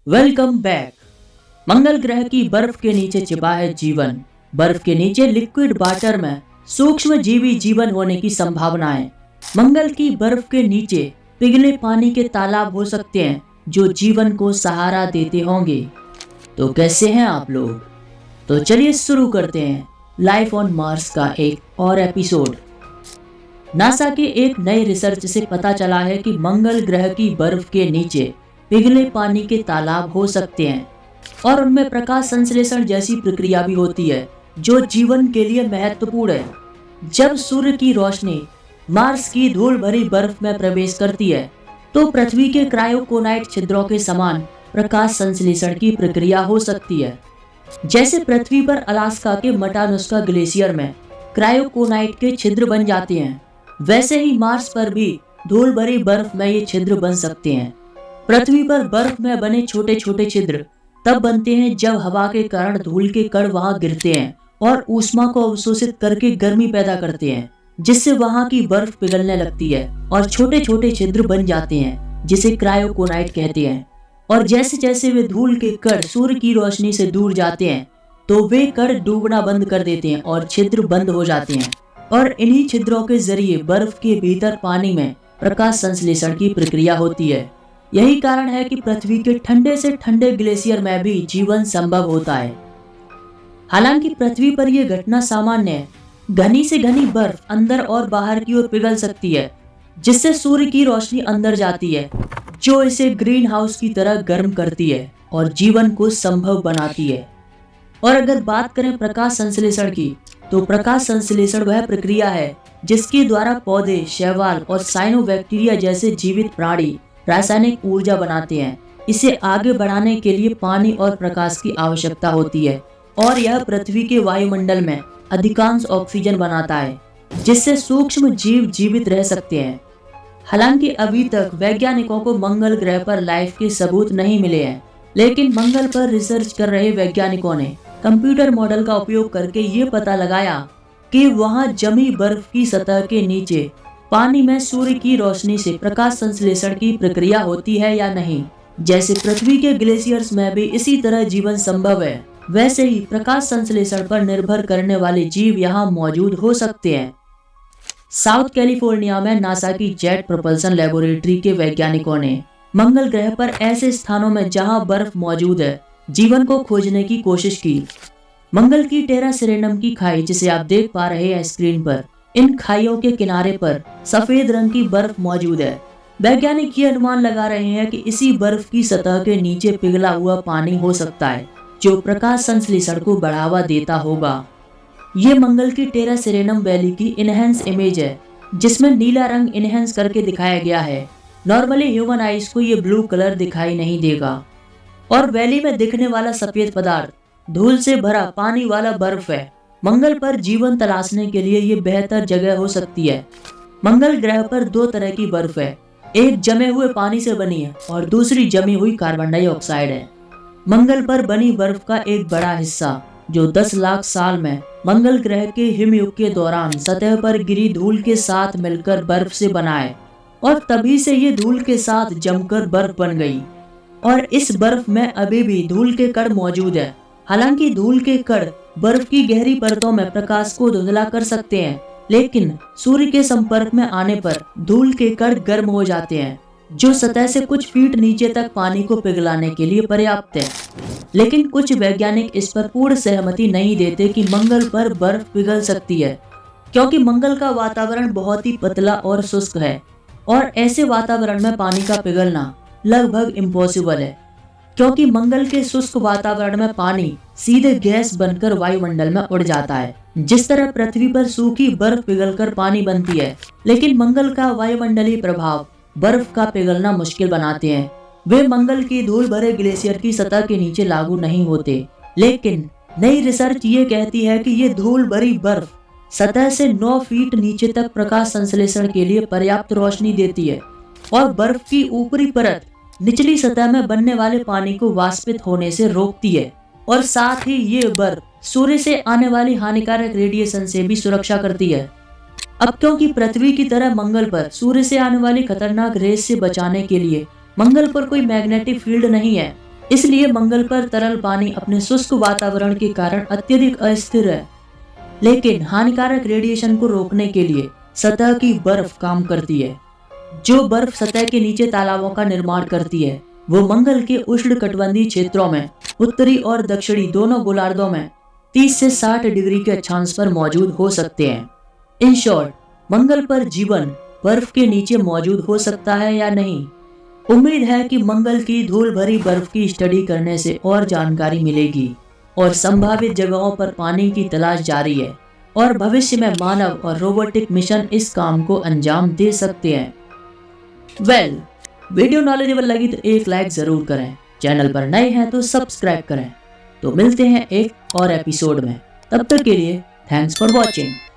Welcome back. मंगल ग्रह की बर्फ के नीचे छिपा है जीवन। बर्फ के नीचे लिक्विड वाटर में सूक्ष्म जीवी जीवन होने की संभावना है। मंगल की बर्फ के नीचे पिघले पानी के तालाब हो सकते हैं जो जीवन को सहारा देते होंगे। तो कैसे हैं आप लोग? तो चलिए शुरू करते हैं लाइफ ऑन मार्स का एक और एपिसोड। नासा के एक नए रिसर्च से पता चला है कि मंगल ग्रह की बर्फ के नीचे पिघले पानी के तालाब हो सकते हैं और उनमें प्रकाश संश्लेषण जैसी प्रक्रिया भी होती है जो जीवन के लिए महत्वपूर्ण है। जब सूर्य की रोशनी मार्स की धूल भरी बर्फ में प्रवेश करती है तो पृथ्वी के क्रायोकोनाइट छिद्रों के समान प्रकाश संश्लेषण की प्रक्रिया हो सकती है। जैसे पृथ्वी पर अलास्का के मटानुस्का ग्लेशियर में क्रायोकोनाइट के छिद्र बन जाते हैं, वैसे ही मार्स पर भी धूल भरी बर्फ में ये छिद्र बन सकते हैं। पृथ्वी पर बर्फ में बने छोटे छोटे छिद्र तब बनते हैं जब हवा के कारण धूल के कण वहां गिरते हैं और ऊष्मा को अवशोषित करके गर्मी पैदा करते हैं, जिससे वहां की बर्फ पिघलने लगती है और छोटे छोटे छिद्र बन जाते हैं जिसे क्रायोकोनाइट कहते हैं। और जैसे जैसे वे धूल के कण सूर्य की रोशनी से दूर जाते हैं तो वे कण डूबना बंद कर देते हैं और छिद्र बंद हो जाते हैं। और इन्हीं छिद्रों के जरिए बर्फ के भीतर पानी में प्रकाश संश्लेषण की प्रक्रिया होती है। यही कारण है कि पृथ्वी के ठंडे से ठंडे ग्लेशियर में भी जीवन संभव होता है। हालांकि पृथ्वी पर यह घटना सामान्य है। घनी से घनी बर्फ अंदर और बाहर की ओर पिघल सकती है, जिससे सूर्य की रोशनी अंदर जाती है जो इसे ग्रीन हाउस की तरह गर्म करती है और जीवन को संभव बनाती है। और अगर बात करें प्रकाश संश्लेषण की, तो प्रकाश संश्लेषण वह प्रक्रिया है जिसके द्वारा पौधे, शैवाल और साइनोबैक्टीरिया जैसे जीवित प्राणी रासायनिक ऊर्जा बनाते हैं। इसे आगे बढ़ाने के लिए पानी और प्रकाश की आवश्यकता होती है और यह पृथ्वी के वायुमंडल में अधिकांश ऑक्सीजन बनाता है, जिससे सूक्ष्म जीव जीवित रह सकते हैं। हालांकि अभी तक वैज्ञानिकों को मंगल ग्रह पर लाइफ के सबूत नहीं मिले हैं, लेकिन मंगल पर रिसर्च कर रहे वैज्ञानिकों ने कंप्यूटर मॉडल का उपयोग करके ये पता लगाया कि वहां जमी बर्फ की सतह के नीचे पानी में सूर्य की रोशनी से प्रकाश संश्लेषण की प्रक्रिया होती है या नहीं। जैसे पृथ्वी के ग्लेशियर्स में भी इसी तरह जीवन संभव है, वैसे ही प्रकाश संश्लेषण पर निर्भर करने वाले जीव यहाँ मौजूद हो सकते हैं। साउथ कैलिफोर्निया में नासा की जेट प्रोपल्सन लेबोरेटरी के वैज्ञानिकों ने मंगल ग्रह पर ऐसे स्थानों में जहां बर्फ मौजूद है जीवन को खोजने की कोशिश की। मंगल की टेरा सेरेनम की खाई, जिसे आप देख पा रहे हैं स्क्रीन पर, इन खाइयों के किनारे पर सफेद रंग की बर्फ मौजूद है। वैज्ञानिक ये अनुमान लगा रहे हैं कि इसी बर्फ की सतह के नीचे पिघला हुआ पानी हो सकता है जो प्रकाश संश्लेषण को बढ़ावा देता होगा। ये मंगल की टेरा सेरेनम वैली की इनहेंस इमेज है, जिसमें नीला रंग इनहेंस करके दिखाया गया है। नॉर्मली ह्यूमन आइज को ये ब्लू कलर दिखाई नहीं देगा। और वैली में दिखने वाला सफेद पदार्थ धूल से भरा पानी वाला बर्फ है। मंगल पर जीवन तलाशने के लिए ये बेहतर जगह हो सकती है। मंगल ग्रह पर दो तरह की बर्फ है, एक जमे हुए पानी से बनी है और दूसरी जमी हुई कार्बन डाइऑक्साइड है। मंगल पर बनी बर्फ का एक बड़ा हिस्सा, जो 10 लाख साल में मंगल ग्रह के हिमयुग के दौरान सतह पर गिरी धूल के साथ मिलकर बर्फ से बना है और तभी से ये धूल के साथ जमकर बर्फ बन गई। और इस बर्फ में अभी भी धूल के कण मौजूद है। हालांकि धूल के कण बर्फ की गहरी परतों में प्रकाश को धुंधला कर सकते हैं, लेकिन सूर्य के संपर्क में आने पर धूल के कण गर्म हो जाते हैं, जो सतह से कुछ फीट नीचे तक पानी को पिघलाने के लिए पर्याप्त है। लेकिन कुछ वैज्ञानिक इस पर पूर्ण सहमति नहीं देते कि मंगल पर बर्फ पिघल सकती है, क्योंकि मंगल का वातावरण बहुत ही पतला और शुष्क है और ऐसे वातावरण में पानी का पिघलना लगभग इम्पॉसिबल है, क्योंकि मंगल के शुष्क वातावरण में पानी सीधे गैस बनकर वायुमंडल में उड़ जाता है। जिस तरह पृथ्वी पर सूखी बर्फ पिघलकर पानी बनती है, लेकिन मंगल का वायुमंडलीय प्रभाव बर्फ का पिघलना मुश्किल बनाते हैं। वे मंगल की धूल भरे ग्लेशियर की सतह के नीचे लागू नहीं होते, लेकिन नई रिसर्च ये कहती है कि ये धूल भरी बर्फ सतह से 9 फीट नीचे तक प्रकाश संश्लेषण के लिए पर्याप्त रोशनी देती है और बर्फ की ऊपरी परत निचली सतह में बनने वाले पानी को वाष्पित होने से रोकती है और साथ ही ये बर्फ सूर्य से आने वाली हानिकारक रेडिएशन से भी सुरक्षा करती है। अब क्योंकि पृथ्वी की तरह मंगल पर सूर्य से आने वाली खतरनाक रेस से बचाने के लिए मंगल पर कोई मैग्नेटिक फील्ड नहीं है, इसलिए मंगल पर तरल पानी अपने शुष्क वातावरण के कारण अत्यधिक अस्थिर है। लेकिन हानिकारक रेडिएशन को रोकने के लिए सतह की बर्फ काम करती है। जो बर्फ सतह के नीचे तालाबों का निर्माण करती है, वो मंगल के उष्णकटिबंधीय क्षेत्रों में उत्तरी और दक्षिणी दोनों गोलार्धों में 30 से 60 डिग्री के अक्षांश पर मौजूद हो सकते हैं। इन शॉर्ट, मंगल पर जीवन बर्फ के नीचे मौजूद हो सकता है या नहीं। उम्मीद है कि मंगल की धूल भरी बर्फ की स्टडी करने से और जानकारी मिलेगी और संभावित जगहों पर पानी की तलाश जारी है और भविष्य में मानव और रोबोटिक मिशन इस काम को अंजाम दे सकते हैं। वीडियो नॉलेजेबल लगी तो एक लाइक जरूर करें। चैनल पर नए हैं तो सब्सक्राइब करें। तो मिलते हैं एक और एपिसोड में। तब तक के लिए थैंक्स फॉर वॉचिंग।